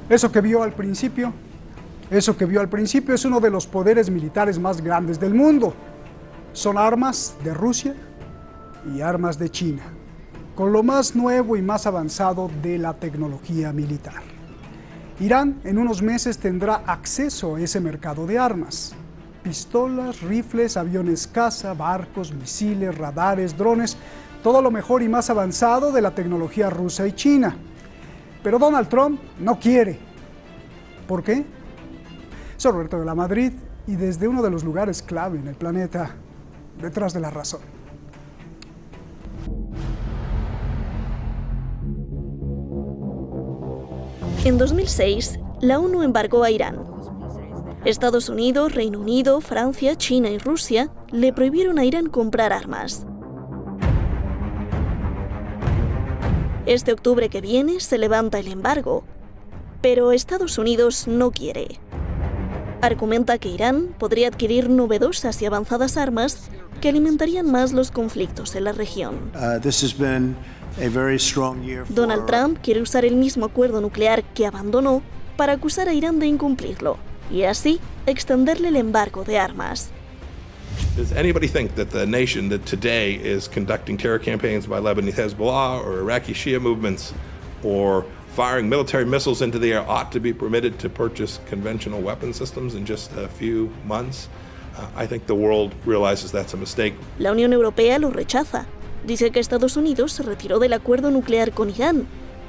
Eso que vio al principio es uno de los poderes militares más grandes del mundo. Son armas de Rusia y armas de China, con lo más nuevo y más avanzado de la tecnología militar. Irán en unos meses tendrá acceso a ese mercado de armas. Pistolas, rifles, aviones caza, barcos, misiles, radares, drones, todo lo mejor y más avanzado de la tecnología rusa y china. Pero Donald Trump no quiere. ¿Por qué? Soy Roberto de la Madrid y desde uno de los lugares clave en el planeta, detrás de la razón. En 2006, la ONU embargó a Irán. Estados Unidos, Reino Unido, Francia, China y Rusia le prohibieron a Irán comprar armas. Este octubre que viene se levanta el embargo, pero Estados Unidos no quiere. Argumenta que Irán podría adquirir novedosas y avanzadas armas que alimentarían más los conflictos en la región. Donald Trump quiere usar el mismo acuerdo nuclear que abandonó para acusar a Irán de incumplirlo y así extenderle el embargo de armas. Does anybody think that the nation that today is conducting terror campaigns by Lebanese Hezbollah or Iraqi Shia movements or firing military missiles into the air ought to be permitted to purchase conventional weapon systems in just a few months? I think the world realizes that's a mistake. La Unión Europea lo rechaza. Dice que Estados Unidos se retiró del acuerdo nuclear con Irán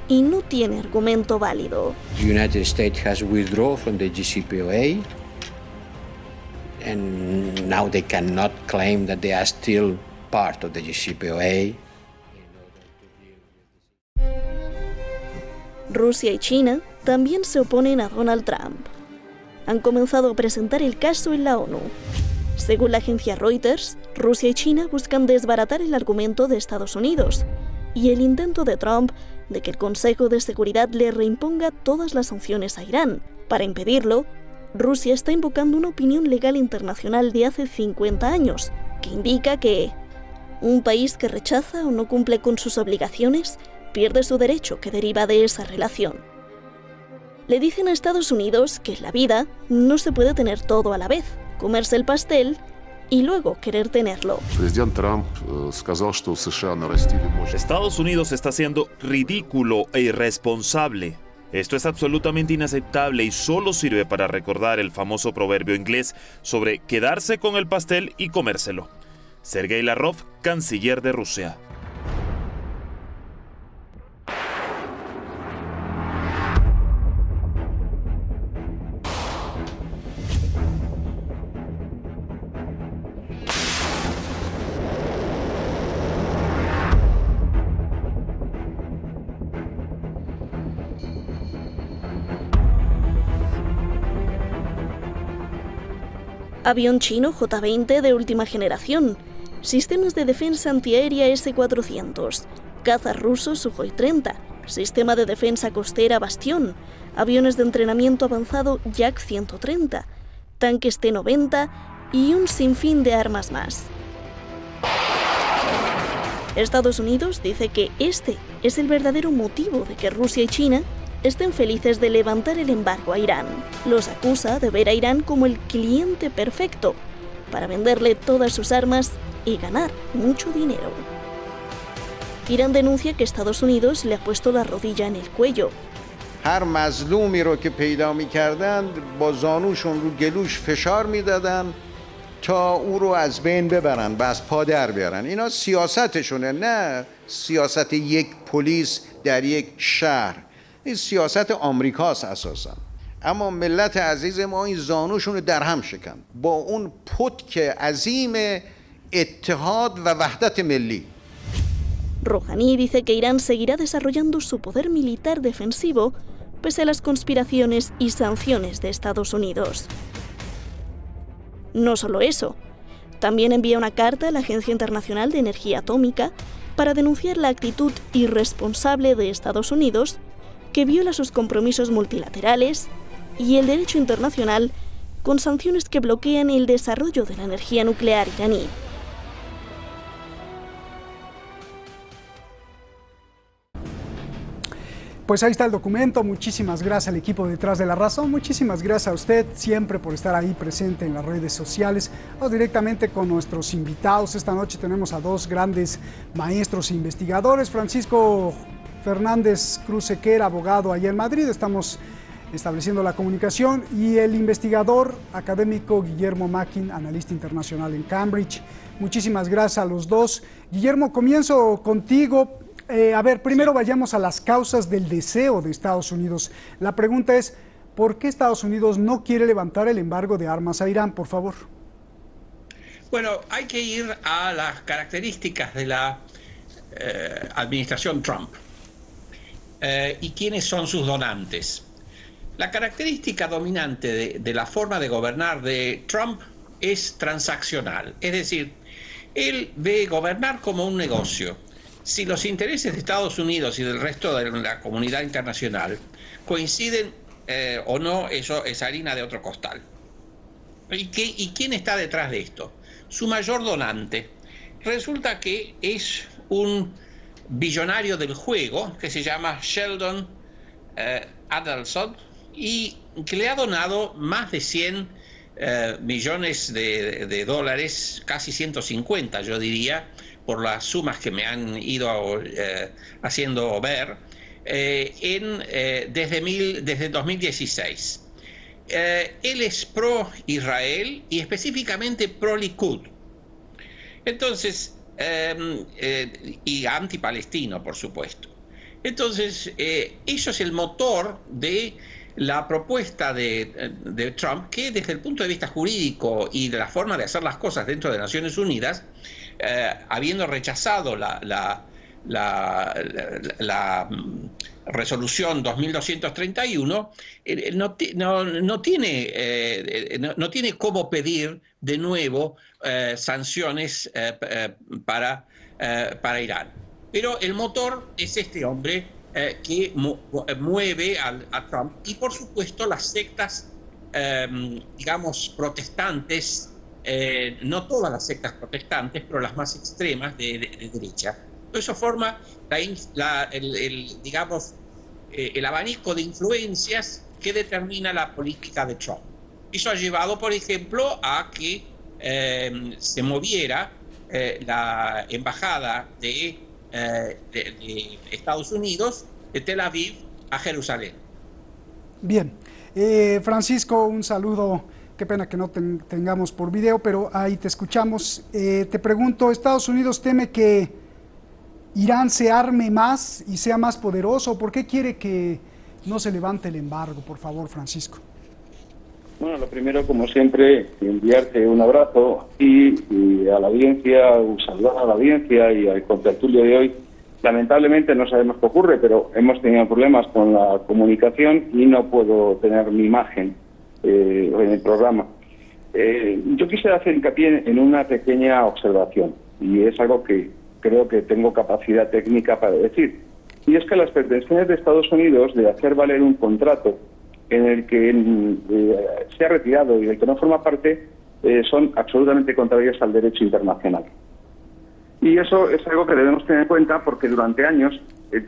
y no tiene argumento válido. The United States has withdrawn from the JCPOA, and now they cannot claim that they are still part of the JCPOA. Rusia y China también se oponen a Donald Trump. Han comenzado a presentar el caso en la ONU. Según la agencia Reuters, Rusia y China buscan desbaratar el argumento de Estados Unidos y el intento de Trump de que el Consejo de Seguridad le reimponga todas las sanciones a Irán. Para impedirlo, Rusia está invocando una opinión legal internacional de hace 50 años, que indica que un país que rechaza o no cumple con sus obligaciones pierde su derecho que deriva de esa relación. Le dicen a Estados Unidos que en la vida no se puede tener todo a la vez, comerse el pastel y luego querer tenerlo. Estados Unidos está siendo ridículo e irresponsable. Esto es absolutamente inaceptable y solo sirve para recordar el famoso proverbio inglés sobre quedarse con el pastel y comérselo. Sergei Lavrov, canciller de Rusia. Avión chino J-20 de última generación, sistemas de defensa antiaérea S-400, cazas rusos Sukhoi 30, sistema de defensa costera Bastión, aviones de entrenamiento avanzado Yak-130, tanques T-90 y un sinfín de armas más. Estados Unidos dice que este es el verdadero motivo de que Rusia y China estén felices de levantar el embargo a Irán. Los acusa de ver a Irán como el cliente perfecto para venderle todas sus armas y ganar mucho dinero. Irán denuncia que Estados Unidos le ha puesto la rodilla en el cuello. هر مظلومی رو که پیدا می‌کردند با زانوشون رو گلوش فشار می‌دادن تا او رو از بین ببرن و از پا در بیارن. اینا سیاستشونه، نه سیاست یک پلیس در یک شهر. این سیاست آمریکاست اساسا. اما ملت عزیز ما این زانوشون رو در هم شکن با اون پتک عظیم اتحاد و وحدت ملی. Rouhani dice que Irán seguirá desarrollando su poder militar defensivo pese a las conspiraciones y sanciones de Estados Unidos. No solo eso, también envía una carta a la Agencia Internacional de Energía Atómica para denunciar la actitud irresponsable de Estados Unidos que viola sus compromisos multilaterales y el derecho internacional con sanciones que bloquean el desarrollo de la energía nuclear iraní. Pues ahí está el documento. Muchísimas gracias al equipo detrás de La Razón. Muchísimas gracias a usted siempre por estar ahí presente en las redes sociales. Vamos directamente con nuestros invitados. Esta noche tenemos a dos grandes maestros e investigadores. Francisco Fernández Cruz Sequera, abogado allá en Madrid. Estamos estableciendo la comunicación. Y el investigador académico Guillermo Mackin, analista internacional en Cambridge. Muchísimas gracias a los dos. Guillermo, comienzo contigo. A ver, primero vayamos a las causas del deseo de Estados Unidos. La pregunta es, ¿por qué Estados Unidos no quiere levantar el embargo de armas a Irán, por favor? Bueno, hay que ir a las características de la administración Trump y quiénes son sus donantes. La característica dominante de la forma de gobernar de Trump es transaccional, es decir, él ve gobernar como un negocio. Si los intereses de Estados Unidos y del resto de la comunidad internacional coinciden o no, eso es harina de otro costal. ¿Y quién está detrás de esto? Su mayor donante. Resulta que es un billonario del juego que se llama Sheldon Adelson y que le ha donado más de 100 millones de dólares, casi 150 yo diría, por las sumas que me han ido haciendo ver, desde 2016. Él es pro-Israel y específicamente pro-Likud. Entonces, y anti-palestino, por supuesto. Entonces, eso es el motor de la propuesta de Trump, que desde el punto de vista jurídico y de la forma de hacer las cosas dentro de Naciones Unidas, habiendo rechazado la resolución 2231, no tiene cómo pedir de nuevo sanciones para Irán. Pero el motor es este hombre que mueve a Trump y, por supuesto, las sectas, digamos, protestantes, no todas las sectas protestantes, pero las más extremas de derecha. Eso forma digamos, el abanico de influencias que determina la política de Trump. Eso ha llevado, por ejemplo, a que se moviera la embajada de Estados Unidos de Tel Aviv a Jerusalén. Bien. Francisco, un saludo. Qué pena que no tengamos por video, pero ahí te escuchamos. Te pregunto, ¿Estados Unidos teme que Irán se arme más y sea más poderoso? ¿Por qué quiere que no se levante el embargo? Por favor, Francisco. Bueno, lo primero, como siempre, enviarte un abrazo y a la audiencia, saludar a la audiencia y al contertulio de hoy. Lamentablemente no sabemos qué ocurre, pero hemos tenido problemas con la comunicación y no puedo tener mi imagen en el programa. Yo quisiera hacer hincapié en una pequeña observación, y es algo que creo que tengo capacidad técnica para decir, y es que las pretensiones de Estados Unidos de hacer valer un contrato en el que se ha retirado y del que no forma parte son absolutamente contrarias al derecho internacional. Y eso es algo que debemos tener en cuenta porque durante años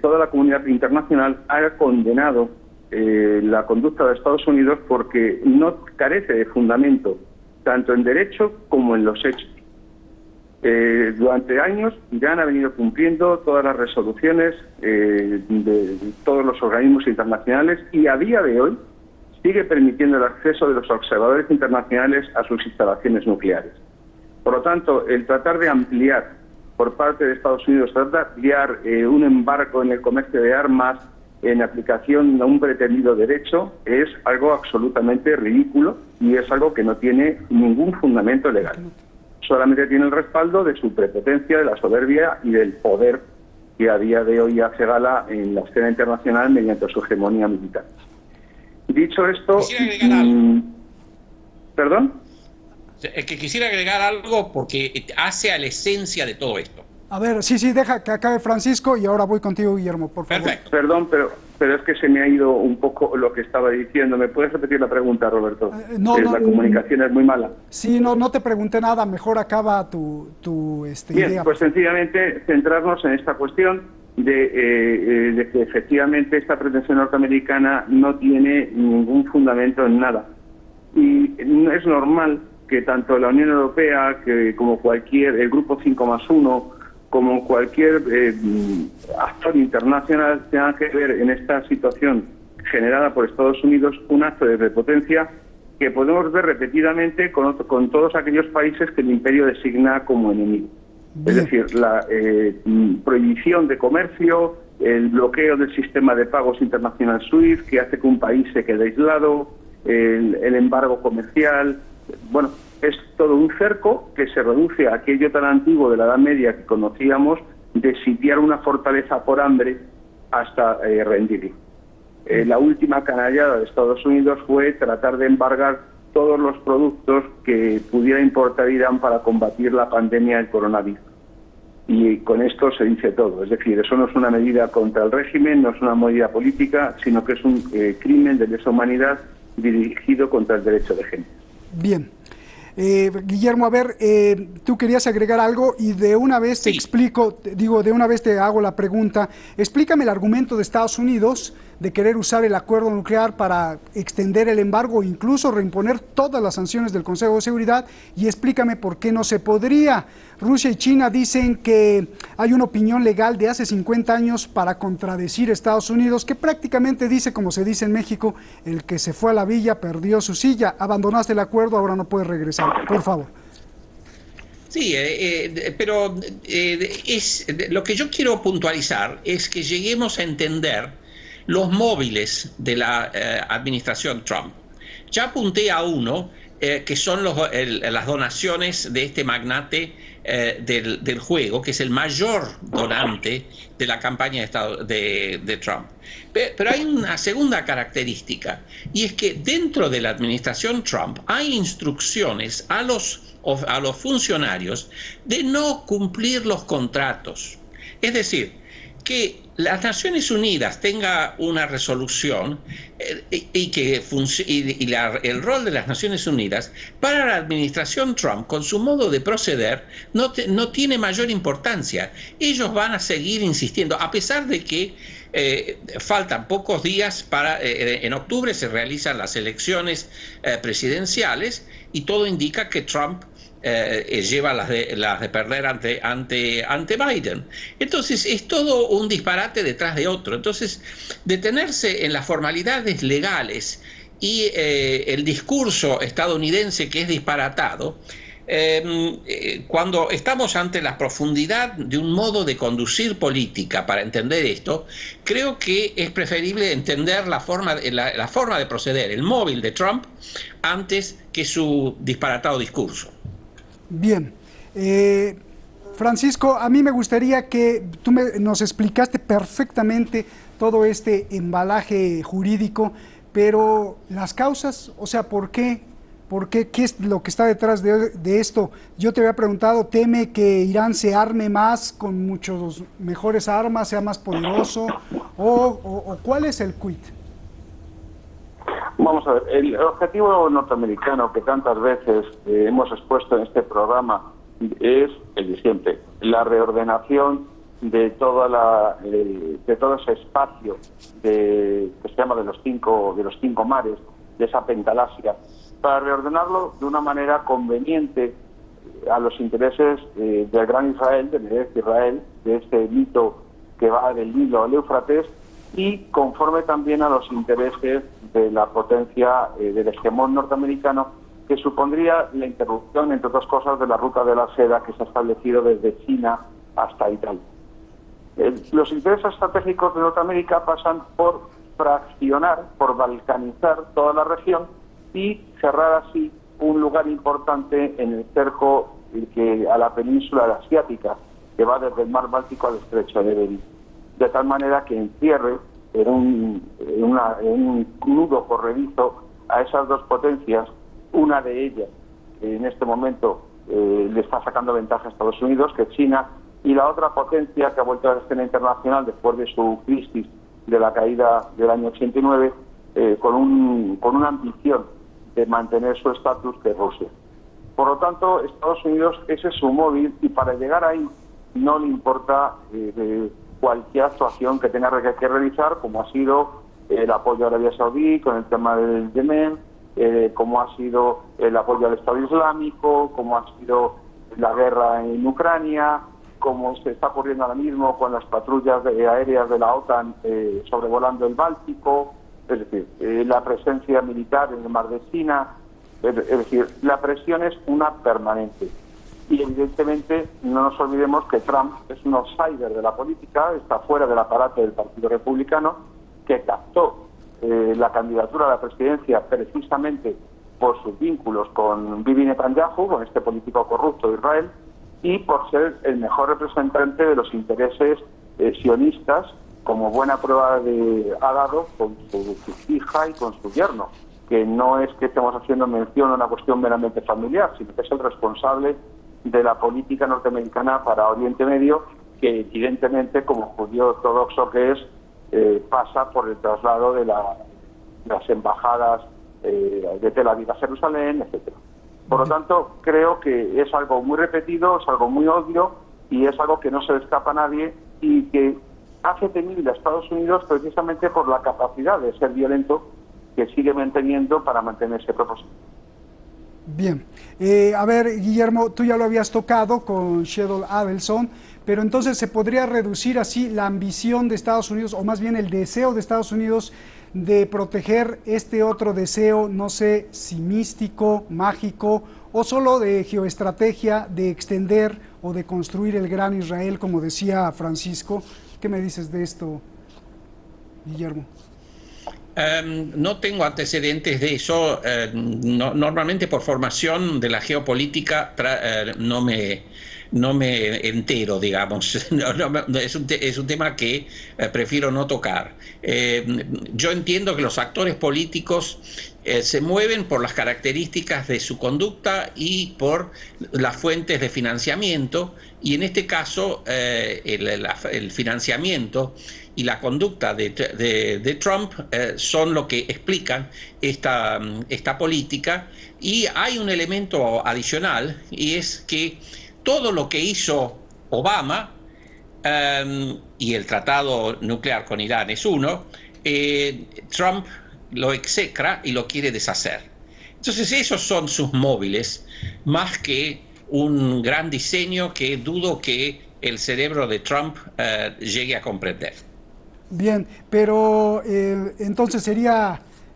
toda la comunidad internacional ha condenado la conducta de Estados Unidos porque no carece de fundamento, tanto en derecho como en los hechos. Durante años Irán ha venido cumpliendo todas las resoluciones de todos los organismos internacionales y a día de hoy sigue permitiendo el acceso de los observadores internacionales a sus instalaciones nucleares. Por lo tanto, el tratar de ampliar por parte de Estados Unidos, tratar de ampliar un embargo en el comercio de armas en aplicación a un pretendido derecho es algo absolutamente ridículo y es algo que no tiene ningún fundamento legal. Solamente tiene el respaldo de su prepotencia, de la soberbia y del poder que a día de hoy hace gala en la escena internacional mediante su hegemonía militar. Dicho esto... ¿Perdón? Que quisiera agregar algo porque hace a la esencia de todo esto. A ver, sí, deja que acabe Francisco y ahora voy contigo, Guillermo, por favor. Perfecto. Perdón, pero es que se me ha ido un poco lo que estaba diciendo. ¿Me puedes repetir la pregunta, Roberto? La comunicación es muy mala. Sí, no te pregunté nada. Mejor acaba tu Bien, idea. pues sencillamente centrarnos en esta cuestión de que efectivamente esta pretensión norteamericana no tiene ningún fundamento en nada. Y no es normal que tanto la Unión Europea como el Grupo 5+1, como cualquier actor internacional tenga que ver en esta situación generada por Estados Unidos un acto de prepotencia que podemos ver repetidamente con todos aquellos países que el imperio designa como enemigo. Es decir, la prohibición de comercio, el bloqueo del sistema de pagos internacional SWIFT, que hace que un país se quede aislado, el embargo comercial. Bueno, es todo un cerco que se reduce a aquello tan antiguo de la Edad Media que conocíamos, de sitiar una fortaleza por hambre hasta rendirla. La última canallada de Estados Unidos fue tratar de embargar todos los productos que pudiera importar Irán para combatir la pandemia del coronavirus. Y con esto se dice todo. Es decir, eso no es una medida contra el régimen, no es una medida política, sino que es un crimen de lesa humanidad dirigido contra el derecho de gente. Bien. Guillermo, a ver, tú querías agregar algo y de una vez te explico, de una vez te hago la pregunta. Explícame el argumento de Estados Unidos de querer usar el acuerdo nuclear para extender el embargo, incluso reimponer todas las sanciones del Consejo de Seguridad, y explícame por qué no se podría. Rusia y China dicen que hay una opinión legal de hace 50 años para contradecir a Estados Unidos, que prácticamente dice, como se dice en México, el que se fue a la villa perdió su silla. Abandonaste el acuerdo, ahora no puedes regresar. Por favor. Sí, pero lo que yo quiero puntualizar es que lleguemos a entender los móviles de la administración Trump. Ya apunté a uno, que son las donaciones de este magnate del juego, que es el mayor donante de la campaña de Trump. Pero hay una segunda característica, y es que dentro de la administración Trump hay instrucciones a los funcionarios de no cumplir los contratos. Es decir, que las Naciones Unidas tenga una resolución el rol de las Naciones Unidas para la administración Trump, con su modo de proceder, no tiene mayor importancia. Ellos van a seguir insistiendo, a pesar de que faltan pocos días en octubre se realizan las elecciones presidenciales, y todo indica que Trump lleva las de perder ante Biden. Entonces es todo un disparate detrás de otro. Entonces, detenerse en las formalidades legales y el discurso estadounidense, que es disparatado, cuando estamos ante la profundidad de un modo de conducir política para entender esto, creo que es preferible entender la forma de proceder, el móvil de Trump, antes que su disparatado discurso. Bien. Francisco, a mí me gustaría que tú nos explicaste perfectamente todo este embalaje jurídico, pero las causas, o sea, ¿por qué? ¿Qué es lo que está detrás de esto? Yo te había preguntado, ¿teme que Irán se arme más con muchos mejores armas, sea más poderoso? ¿O cuál es el quid? Vamos a ver, el objetivo norteamericano que tantas veces hemos expuesto en este programa es el de siempre: la reordenación de todo ese espacio que se llama de los cinco mares, de esa pentalasia, para reordenarlo de una manera conveniente a los intereses del Gran Israel, del Eretz Israel, de este mito que va del Nilo al Éufrates, y conforme también a los intereses de la potencia del hegemón norteamericano, que supondría la interrupción, entre otras cosas, de la ruta de la seda que se ha establecido desde China hasta Italia. Los intereses estratégicos de Norteamérica pasan por fraccionar, por balcanizar toda la región y cerrar así un lugar importante en el cerco a la península asiática, que va desde el mar Báltico al estrecho de Bering, de tal manera que encierre en un nudo corredizo a esas dos potencias, una de ellas que en este momento le está sacando ventaja a Estados Unidos, que es China, y la otra potencia que ha vuelto a la escena internacional después de su crisis de la caída del año 89, con una ambición de mantener su estatus, que es Rusia. Por lo tanto, Estados Unidos, ese es su móvil, y para llegar ahí no le importa cualquier actuación que tenga que realizar, como ha sido el apoyo a Arabia Saudí con el tema del Yemen, como ha sido el apoyo al Estado Islámico, como ha sido la guerra en Ucrania, como se está ocurriendo ahora mismo con las patrullas aéreas de la OTAN sobrevolando el Báltico, es decir, la presencia militar en el Mar de China, es decir, la presión es una permanente. Y evidentemente no nos olvidemos que Trump es un outsider de la política, está fuera del aparato del Partido Republicano, que captó la candidatura a la presidencia precisamente por sus vínculos con Bibi Netanyahu, con este político corrupto de Israel, y por ser el mejor representante de los intereses sionistas, como buena prueba ha dado con su hija y con su yerno, que no es que estemos haciendo mención a una cuestión meramente familiar, sino que es el responsable de la política norteamericana para Oriente Medio, que evidentemente, como judío ortodoxo que es, pasa por el traslado de las embajadas de Tel Aviv a Jerusalén, etcétera. Por lo tanto, creo que es algo muy repetido, es algo muy obvio y es algo que no se le escapa a nadie y que hace temible a Estados Unidos precisamente por la capacidad de ser violento que sigue manteniendo para mantener ese propósito. Bien, a ver, Guillermo, tú ya lo habías tocado con Shedol Adelson, pero entonces se podría reducir así la ambición de Estados Unidos, o más bien el deseo de Estados Unidos de proteger este otro deseo, no sé si místico, mágico, o solo de geoestrategia, de extender o de construir el gran Israel, como decía Francisco. ¿Qué me dices de esto, Guillermo? No tengo antecedentes de eso. Normalmente por formación de la geopolítica no me entero, digamos. Es un tema que prefiero no tocar. Yo entiendo que los actores políticos se mueven por las características de su conducta y por las fuentes de financiamiento, y en este caso el financiamiento y la conducta de Trump son lo que explican esta política. Y hay un elemento adicional, y es que todo lo que hizo Obama, y el tratado nuclear con Irán es uno, Trump lo execra y lo quiere deshacer. Entonces esos son sus móviles, más que un gran diseño que dudo que el cerebro de Trump llegue a comprender. Bien, pero entonces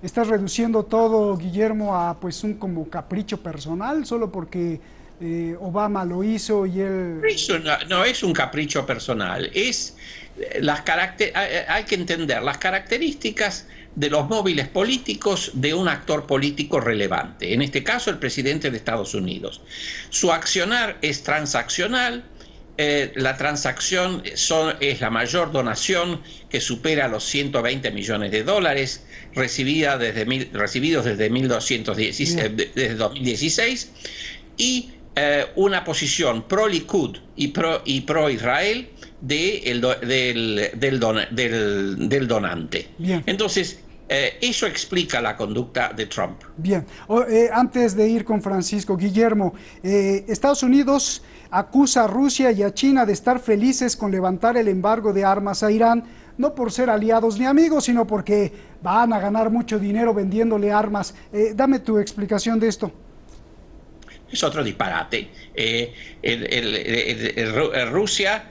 estás reduciendo todo, Guillermo, a pues un como capricho personal, solo porque Obama lo hizo y él... Eso no es un capricho personal, hay que entender las características de los móviles políticos de un actor político relevante, en este caso el presidente de Estados Unidos. Su accionar es transaccional. La transacción es la mayor donación que supera los 120 millones de dólares recibidos desde 2016, y una posición pro-Likud y pro-Israel del donante. Bien. Entonces, eso explica la conducta de Trump. Bien, antes de ir con Francisco, Guillermo, Estados Unidos acusa a Rusia y a China de estar felices con levantar el embargo de armas a Irán, no por ser aliados ni amigos, sino porque van a ganar mucho dinero vendiéndole armas. Dame tu explicación de esto. Es otro disparate. Rusia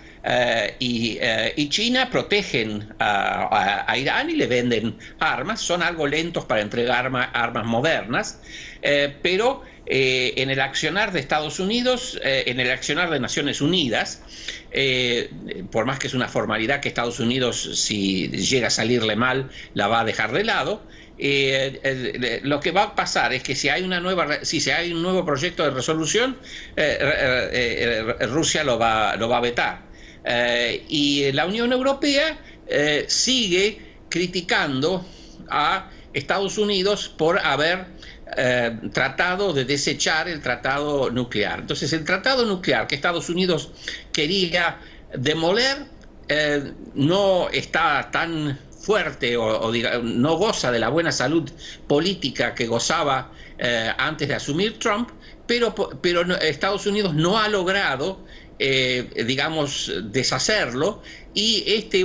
y China protegen a Irán y le venden armas. Son algo lentos para entregar armas modernas, pero en el accionar de Estados Unidos, en el accionar de Naciones Unidas, por más que es una formalidad que Estados Unidos, si llega a salirle mal, la va a dejar de lado, lo que va a pasar es que si hay un nuevo proyecto de resolución, Rusia lo va a vetar. Y la Unión Europea sigue criticando a Estados Unidos por haber tratado de desechar el tratado nuclear. Entonces, el tratado nuclear que Estados Unidos quería demoler no está tan fuerte o no goza de la buena salud política que gozaba antes de asumir Trump, pero Estados Unidos no ha logrado, digamos, deshacerlo, y esta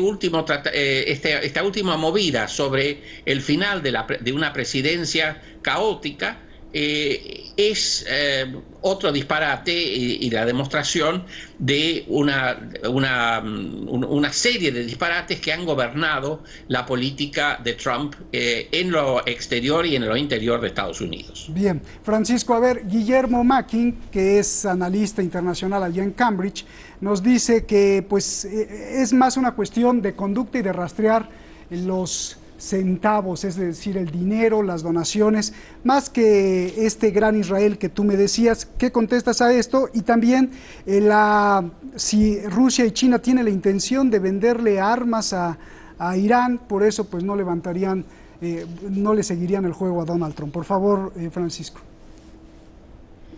última movida sobre el final de una presidencia caótica es otro disparate y la demostración de una serie de disparates que han gobernado la política de Trump en lo exterior y en lo interior de Estados Unidos. Bien, Francisco, a ver, Guillermo Mackin, que es analista internacional allá en Cambridge, nos dice que pues es más una cuestión de conducta y de rastrear los centavos, es decir, el dinero, las donaciones, más que este gran Israel que tú me decías. ¿Qué contestas a esto? Y también si Rusia y China tienen la intención de venderle armas a Irán, por eso pues no le seguirían el juego a Donald Trump. Por favor, Francisco.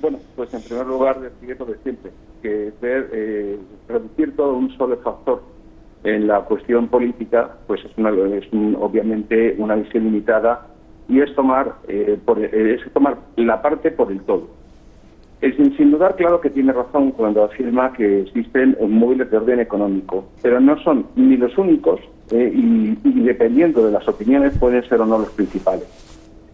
Bueno, pues en primer lugar decir lo de siempre, que reducir todo un solo factor en la cuestión política, pues es obviamente una visión limitada, y es tomar la parte por el todo. Sin dudar, claro que tiene razón cuando afirma que existen móviles de orden económico, pero no son ni los únicos y dependiendo de las opiniones pueden ser o no los principales.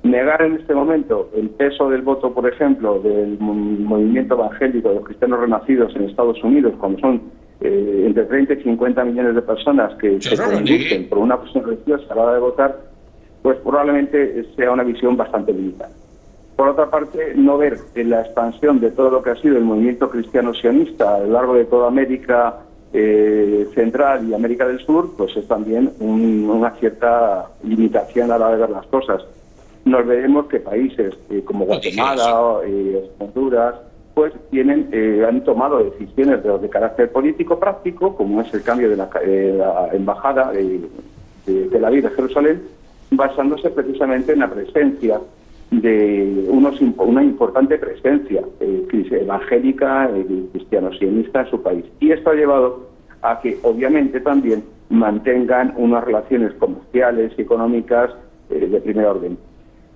Negar en este momento el peso del voto, por ejemplo, del movimiento evangélico de los cristianos renacidos en Estados Unidos, como son entre 30 y 50 millones de personas que se conducen por una cuestión religiosa a la hora de votar, pues probablemente sea una visión bastante limitada. Por otra parte, no ver en la expansión de todo lo que ha sido el movimiento cristiano sionista a lo largo de toda América Central y América del Sur, pues es también una cierta limitación a la hora de ver las cosas. Nos veremos que países como Guatemala, Honduras, pues han tomado decisiones de carácter político práctico, como es el cambio de la embajada de Tel Aviv de Jerusalén, basándose precisamente en la presencia de una importante presencia evangélica y cristiano-sionista en su país. Y esto ha llevado a que, obviamente, también mantengan unas relaciones comerciales y económicas de primer orden.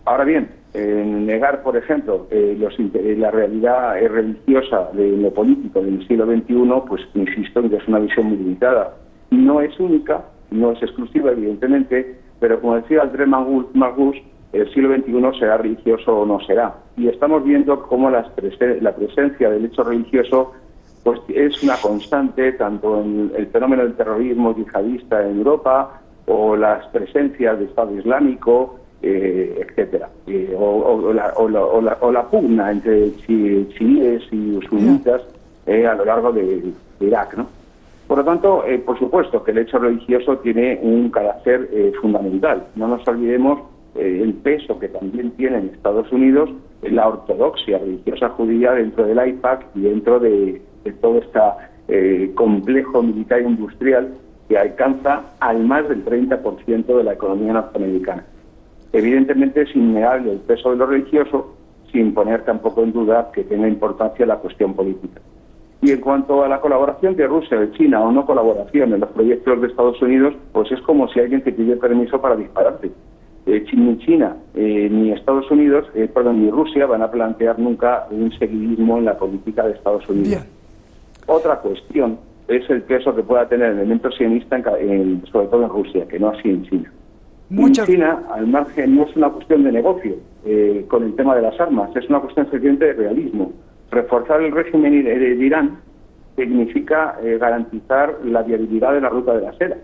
Ahora bien, negar, por ejemplo, la realidad religiosa de lo político del siglo XXI, pues insisto en que es una visión muy limitada. No es única, no es exclusiva, evidentemente, pero como decía André Malraux, el siglo XXI será religioso o no será. Y estamos viendo cómo la presencia del hecho religioso pues es una constante, tanto en el fenómeno del terrorismo yihadista en Europa, o las presencias de Estado Islámico, etcétera, o la pugna entre chiíes y sunitas a lo largo de Irak, ¿no? Por lo tanto, por supuesto que el hecho religioso tiene un carácter fundamental. No nos olvidemos el peso que también tiene en Estados Unidos la ortodoxia religiosa judía dentro del AIPAC y dentro de todo este complejo militar e industrial que alcanza al más del 30% de la economía norteamericana. Evidentemente es innegable el peso de lo religioso, sin poner tampoco en duda que tenga importancia la cuestión política. Y en cuanto a la colaboración de Rusia, de China o no colaboración en los proyectos de Estados Unidos, pues es como si alguien te pide permiso para dispararte. Ni China, ni Estados Unidos, ni Rusia van a plantear nunca un seguidismo en la política de Estados Unidos. Bien. Otra cuestión es el peso que pueda tener el elemento sionista, sobre todo en Rusia, que no así en China. En China, al margen, no es una cuestión de negocio con el tema de las armas, es una cuestión sencillamente de realismo. Reforzar el régimen de Irán significa garantizar la viabilidad de la ruta de la seda,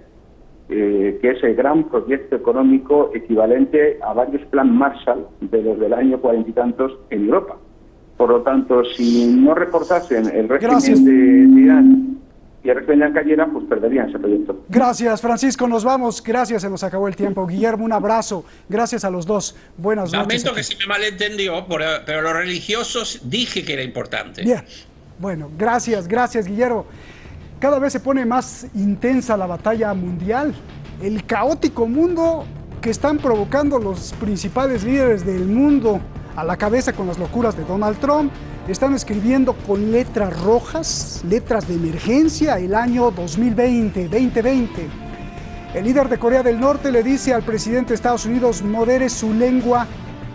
que es el gran proyecto económico equivalente a varios plan Marshall de los del año 40 y tantos en Europa. Por lo tanto, si no reforzasen el régimen de Irán y el régimen cayera, pues perderían ese proyecto. Gracias, Francisco, nos vamos. Gracias, se nos acabó el tiempo. Guillermo, un abrazo. Gracias a los dos. Buenas noches. Lamento que se me malentendió, pero los religiosos dije que era importante. Bien, bueno, gracias, Guillermo. Cada vez se pone más intensa la batalla mundial. El caótico mundo que están provocando los principales líderes del mundo a la cabeza con las locuras de Donald Trump, están escribiendo con letras rojas, letras de emergencia, el año 2020. El líder de Corea del Norte le dice al presidente de Estados Unidos: modere su lengua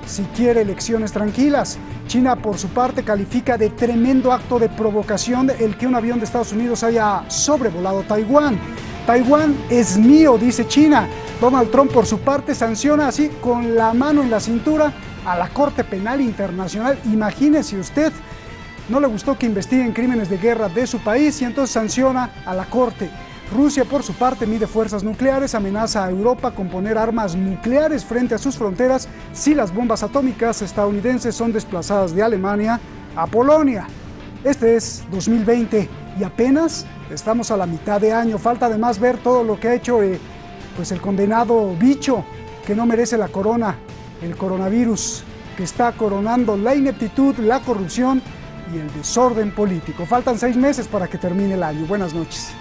si quiere elecciones tranquilas. China, por su parte, califica de tremendo acto de provocación el que un avión de Estados Unidos haya sobrevolado Taiwán. Taiwán es mío, dice China. Donald Trump, por su parte, sanciona así con la mano en la cintura a la Corte Penal Internacional. Imagínese usted, no le gustó que investiguen crímenes de guerra de su país y entonces sanciona a la Corte. Rusia, por su parte, mide fuerzas nucleares, amenaza a Europa con poner armas nucleares frente a sus fronteras si las bombas atómicas estadounidenses son desplazadas de Alemania a Polonia. Este es 2020 y apenas estamos a la mitad de año. Falta además ver todo lo que ha hecho pues el condenado bicho que no merece la corona, el coronavirus, que está coronando la ineptitud, la corrupción y el desorden político. Faltan 6 meses para que termine el año. Buenas noches.